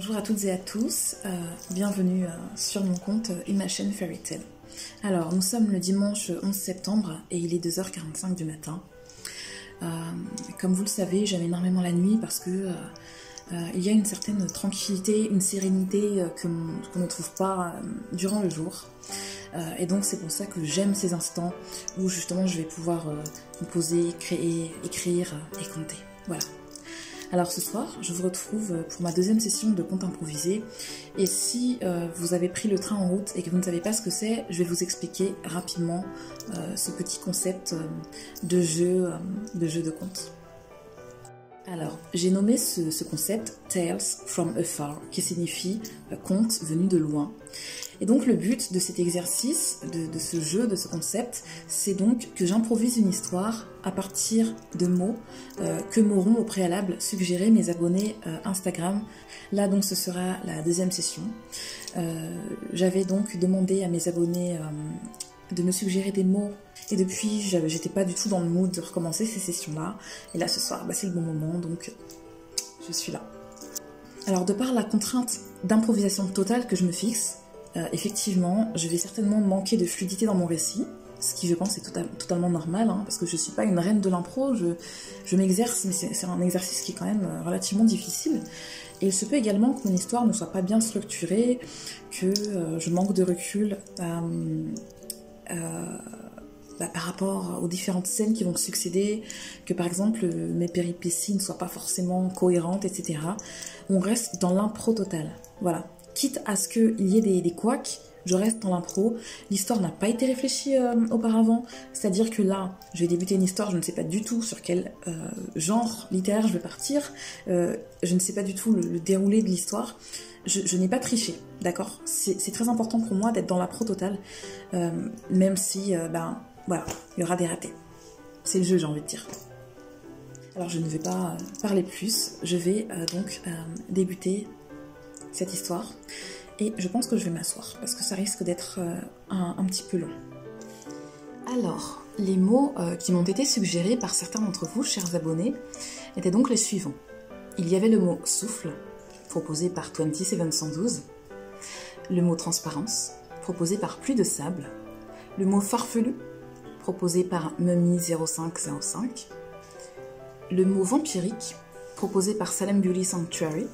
Bonjour à toutes et à tous, bienvenue sur mon compte et ma chaîne Fairy Tale. Alors, nous sommes le dimanche 11 septembre et il est 2h45 du matin. Comme vous le savez, j'aime énormément la nuit parce que il y a une certaine tranquillité, une sérénité qu'on ne trouve pas durant le jour. Et donc c'est pour ça que j'aime ces instants où justement je vais pouvoir me poser, créer, écrire et compter. Voilà. Alors ce soir, je vous retrouve pour ma deuxième session de conte improvisé. Et si vous avez pris le train en route et que vous ne savez pas ce que c'est, je vais vous expliquer rapidement ce petit concept de jeu de conte. Alors, j'ai nommé ce concept Tales from Afar, qui signifie conte venu de loin. Et donc le but de cet exercice, de ce jeu, de ce concept, c'est donc que j'improvise une histoire à partir de mots que m'auront au préalable suggéré mes abonnés Instagram. Là donc ce sera la deuxième session. J'avais donc demandé à mes abonnés de me suggérer des mots et depuis j'étais pas du tout dans le mood de recommencer ces sessions-là. Et là ce soir, c'est le bon moment, donc je suis là. Alors de par la contrainte d'improvisation totale que je me fixe, effectivement, je vais certainement manquer de fluidité dans mon récit, ce qui je pense est totalement normal, parce que je suis pas une reine de l'impro, je m'exerce, mais c'est un exercice qui est quand même relativement difficile. Et il se peut également que mon histoire ne soit pas bien structurée, que je manque de recul par rapport aux différentes scènes qui vont succéder, que par exemple mes péripéties ne soient pas forcément cohérentes, etc. On reste dans l'impro totale, voilà. Quitte à ce qu'il y ait des couacs, je reste dans l'impro. L'histoire n'a pas été réfléchie auparavant, c'est-à-dire que là, je vais débuter une histoire, je ne sais pas du tout sur quel genre littéraire je vais partir, je ne sais pas du tout le déroulé de l'histoire, je n'ai pas triché, d'accord? C'est très important pour moi d'être dans l'impro totale, même si, voilà, il y aura des ratés. C'est le jeu, j'ai envie de dire. Alors je ne vais pas parler plus, je vais donc débuter cette histoire et je pense que je vais m'asseoir parce que ça risque d'être un petit peu long. Alors, les mots qui m'ont été suggérés par certains d'entre vous, chers abonnés, étaient donc les suivants. Il y avait le mot souffle, proposé par 20712, le mot transparence, proposé par pluie de sable, le mot farfelu, proposé par Mummy0505, le mot vampirique, proposé par Salem Beauty Sanctuary,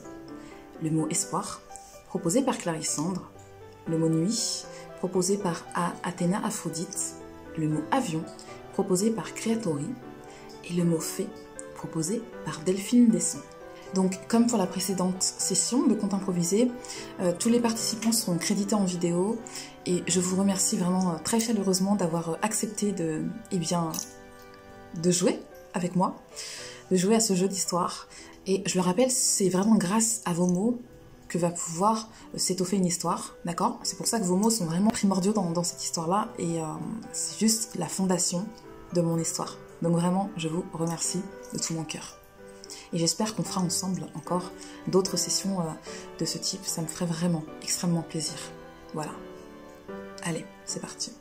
le mot espoir, proposé par Clarissandre, le mot nuit, proposé par Athéna Aphrodite, le mot avion, proposé par Creatori, et le mot fée, proposé par Delphine Desson. Donc, comme pour la précédente session de conte improvisé, tous les participants sont crédités en vidéo, et je vous remercie vraiment très chaleureusement d'avoir accepté de jouer avec moi, de jouer à ce jeu d'histoire. Et je le rappelle, c'est vraiment grâce à vos mots que va pouvoir s'étoffer une histoire, d'accord? C'est pour ça que vos mots sont vraiment primordiaux dans cette histoire-là, et c'est juste la fondation de mon histoire. Donc vraiment, je vous remercie de tout mon cœur. Et j'espère qu'on fera ensemble encore d'autres sessions de ce type, ça me ferait vraiment extrêmement plaisir. Voilà. Allez, c'est parti.